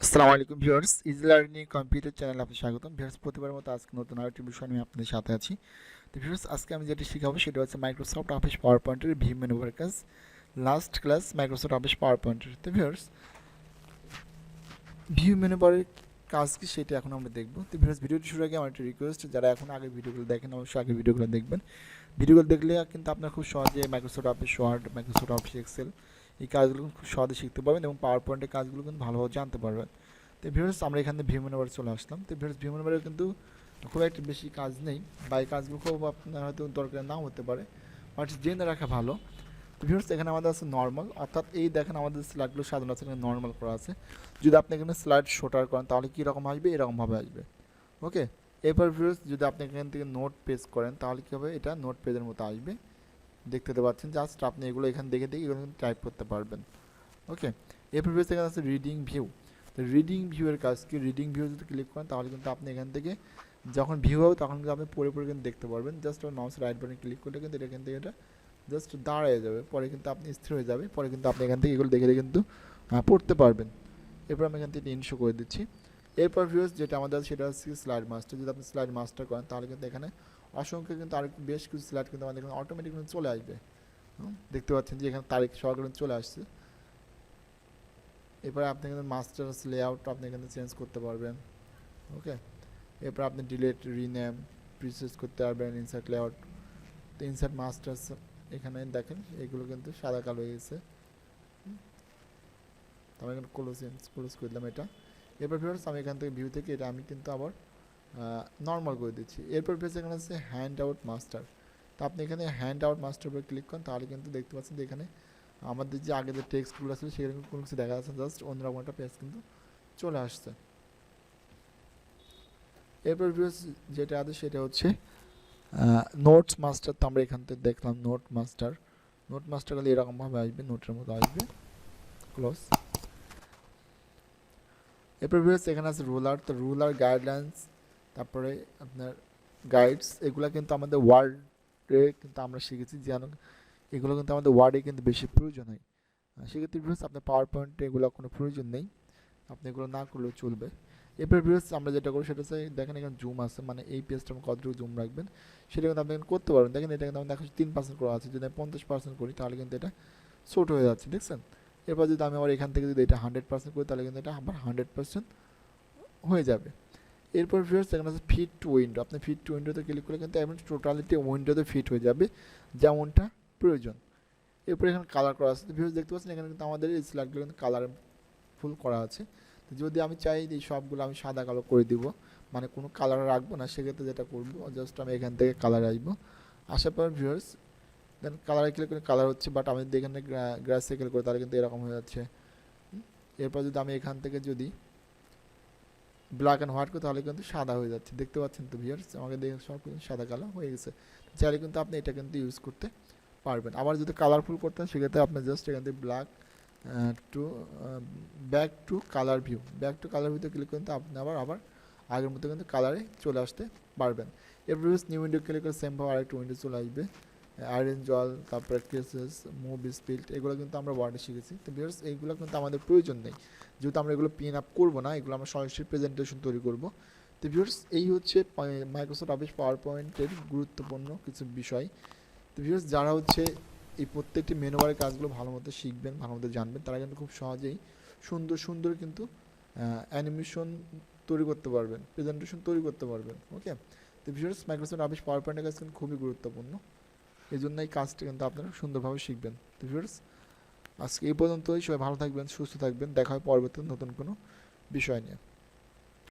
আসসালামু আলাইকুম viewers, easy learning computer চ্যানেলে আপনাকে স্বাগতম। ভিউয়ার্স, প্রতিবারের মতো আজকে নতুন আরেকটি বিষয় নিয়ে আপনাদের সাথে আছি। তো ভিউয়ার্স, আজকে আমি যেটি শেখাবো সেটা হচ্ছে মাইক্রোসফট অফিস পাওয়ার পয়েন্টের ভিউ মেনুবার কাজ। লাস্ট ক্লাস মাইক্রোসফট অফিস পাওয়ার পয়েন্টের। তো ভিউয়ার্স, ভিউ মেনুবারের কাজ কি সেটা এখন আমরা দেখবো। তো ভিউয়ার্স, ভিডিওটি শুরু আগে আমার একটা রিকোয়েস্ট, যারা এখন আগে ভিডিওগুলো দেখেন অবশ্যই আগে ভিডিওগুলো দেখবেন। ভিডিওগুলো দেখলে কিন্তু আপনারা খুব সহজে Microsoft Office Word, Microsoft Office Excel এই কাজগুলো খুব সহজে শিখতে পারবেন এবং পাওয়ার পয়েন্টের কাজগুলো কিন্তু ভালোভাবে জানতে পারবেন। তো ভিউয়ার্স, আমরা এখানে ভিউ মেনুবারে চলে আসলাম। তো ভিউয়ার্স, ভিউ মেনুবারে কিন্তু খুব একটা বেশি কাজ নেই, বা এই কাজগুলো খুব আপনার হয়তো দরকার নাও হতে পারে, বাট জেনে রাখা ভালো। তো ভিউয়ার্স, এখানে আমাদের আছে নর্মাল, অর্থাৎ এই দেখেন আমাদের স্লাইডগুলো সাজানো আছে, এখানে নর্মাল করা আছে। যদি আপনি এখানে স্লাইড শোটার করেন তাহলে কীরকম আসবে, এরকমভাবে আসবে। ওকে, এরপর ভিউয়ার্স, যদি আপনি এখান থেকে নোট পেজ করেন তাহলে কী হবে, এটা নোট পেজের মতো আসবে। দেখতে পাচ্ছেন, জাস্ট আপনি এগুলো এখান দেখে দেখে এগুলো টাইপ করতে পারবেন। ওকে, এরপর ভিউয়ার্স, এখানে আছে রিডিং ভিউ। তো রিডিং ভিউয়ের কাজ কি, রিডিং ভিউ যদি ক্লিক করেন তাহলে কিন্তু আপনি এখান থেকে যখন ভিউ হবে তখন কিন্তু আপনি পড়ে পড়ে কিন্তু দেখতে পারবেন। Just mouse right button click করলে কিন্তু এটা এখান থেকে এটা জাস্ট দাঁড়িয়ে যাবে, পরে কিন্তু আপনি স্থির হয়ে যাবে, পরে কিন্তু আপনি এখান থেকে এগুলো দেখে দেখে কিন্তু পড়তে পারবেন। এরপর আমি এখান থেকে ইনশো করে দিচ্ছি। এরপর ভিউয়ার্স, যেটা আমাদের সেটা হচ্ছে স্লাইড মাস্টার। যদি আপনি স্লাইড মাস্টার করেন তাহলে কিন্তু এখানে অসংখ্য কিন্তু আর বেশ কিছু স্লাইড কিন্তু আমাদের এখানে অটোমেটিক চলে আসবে। দেখতে পাচ্ছেন যে এখানে তারিখ সহকারে চলে আসছে। এরপরে আপনি এখানে মাস্টার্স লেআউট আপনি এখানে চেঞ্জ করতে পারবেন। ওকে, এরপর আপনি ডিলেট, রিনেম, প্রিসেস করতে পারবেন, ইনসার্ট লেআউট। তো ইনসার্ট মাস্টার্স এখানে দেখেন এগুলো কিন্তু সাদা কালো হয়ে গেছে। তো আমি এখানে ক্লোজ করে দিলাম এটা। এরপর ভিউয়ার্স, আমি এখান থেকে ভিউ থেকে এটা আমি কিন্তু আবার নর্মাল করে দিচ্ছি। এরপর ভিউয়ার্স, এখানে আছে হ্যান্ড আউট মাস্টার। তো আপনি এখানে হ্যান্ড আউট মাস্টার উপরে ক্লিক করেন তাহলে কিন্তু দেখতে পাচ্ছেন যে এখানে আমাদের যে আগে যে টেক্সটগুলো ছিল সেখানে কোনো কিছু দেখা যাচ্ছে, জাস্ট অন্যরকম একটা পেজ কিন্তু চলে আসছে। এরপর ভিউয়ার্স, যেটা আছে সেটা হচ্ছে নোটস মাস্টার। তো আমরা এখান থেকে দেখলাম নোট মাস্টার। নোট মাস্টার গেলে এরকমভাবে আসবে, নোটের মতো আসবে। ক্লোজ। এরপর ভিউয়ার্স, এখানে আছে রুলার। তো রুলার, গাইডলাইন্স, তারপরে আপনার গাইডস, এগুলো কিন্তু আমাদের ওয়ার্ডে কিন্তু আমরা শিখেছি, যেন এগুলো কিন্তু আমাদের ওয়ার্ডে কিন্তু বেশি প্রয়োজন হয়। সেক্ষেত্রে ভিউয়ার্স, আপনার পাওয়ার পয়েন্টে এগুলো কোনো প্রয়োজন নেই, আপনি এগুলো না করলেও চলবে। এরপর ভিউয়ার্স, আমরা যেটা করি সেটা হচ্ছে দেখেন এখানে জুম আছে, মানে এই পেজটা আপনি কতটুকু জুম রাখবেন সেটা কিন্তু আপনি করতে পারবেন। দেখেন এটা কিন্তু আমাদের 3% করা আছে, যদি আমি 50% করি তাহলে কিন্তু এটা ছোট হয়ে যাচ্ছে, দেখছেন। এরপর যদি আমি আবার এখান থেকে যদি এটা 100% করি তাহলে কিন্তু এটা আবার 100% হয়ে যাবে। এরপর ভিউয়ার্স, এখানে আছে ফিট টু উইন্ডো। আপনি ফিট টু উইন্ডোতে ক্লিক করলে কিন্তু এমন টোটালিটি উইন্ডোতে ফিট হয়ে যাবে যেমনটা প্রয়োজন। এরপর এখানে কালার করা আছে। তো ভিউয়ার্স, দেখতে পাচ্ছেন এখানে কিন্তু আমাদের এই স্লাইডগুলো কিন্তু কালারফুল করা আছে। তো যদি আমি চাই এই সবগুলো আমি সাদা কালো করে দিব, মানে কোনো কালার রাখবো না, সেক্ষেত্রে যেটা করবো জাস্ট আমি এখান থেকে কালার আসবো। আসার পর ভিউয়ার্স, দেন কালারে ক্লিক করে কালার হচ্ছে, বাট আমি যদি এখানে গ্রাস সাইকেল করি তাহলে কিন্তু এরকম হয়ে যাচ্ছে। এরপর যদি আমি এখান থেকে যদি ব্ল্যাক অ্যান্ড হোয়াইট করি তাহলে কিন্তু সাদা হয়ে যাচ্ছে, দেখতে পাচ্ছেন তো ভিউয়ার্স, আমাকে দেখে সব কিন্তু সাদা কালো হয়ে গেছে। চাইলে কিন্তু আপনি এটা কিন্তু ইউজ করতে পারবেন। আবার যদি কালারফুল করতেন সেক্ষেত্রে আপনি জাস্ট এখান থেকে to back to colour view, back to colour ভিউতে ক্লিক করতে আপনি আবার আগের মতো কিন্তু কালারে চলে আসতে পারবেন। এরপর নিউ উইন্ডো ক্লিক করে সেমভাবে আরেকটা উইন্ডো চলে আসবে। আয়রন জল, তারপরে কেসেস, মুভ স্পিড, এগুলো কিন্তু আমরা ওয়ার্ডে শিখেছি। তো ভিউয়ার্স, এইগুলো কিন্তু আমাদের প্রয়োজন নেই, যেহেতু আমরা এগুলো পিন আপ করবো না, এগুলো আমরা সরাসরি প্রেজেন্টেশন তৈরি করব। তো ভিউয়ার্স, এই হচ্ছে মাইক্রোসফট অফিস পাওয়ার পয়েন্টের গুরুত্বপূর্ণ কিছু বিষয়। তো ভিউয়ার্স, যারা হচ্ছে এই প্রত্যেকটি মেনুবারের কাজগুলো ভালো মতো শিখবেন, ভালো মতো জানবেন, তারা কিন্তু খুব সহজেই সুন্দর সুন্দর কিন্তু অ্যানিমেশন তৈরি করতে পারবেন, প্রেজেন্টেশন তৈরি করতে পারবেন। ওকে, তো ভিউয়ার্স, মাইক্রোসফট অফিস পাওয়ার পয়েন্টের কাজ কিন্তু খুবই গুরুত্বপূর্ণ, এই জন্য এই কাজটা কিন্তু আপনারা সুন্দরভাবে শিখবেন। তো ভিউয়ার্স, আজকে এই পর্যন্তই। সবাই ভালো থাকবেন, সুস্থ থাকবেন, দেখা হয় পরবর্তী নতুন কোনো বিষয় নিয়ে।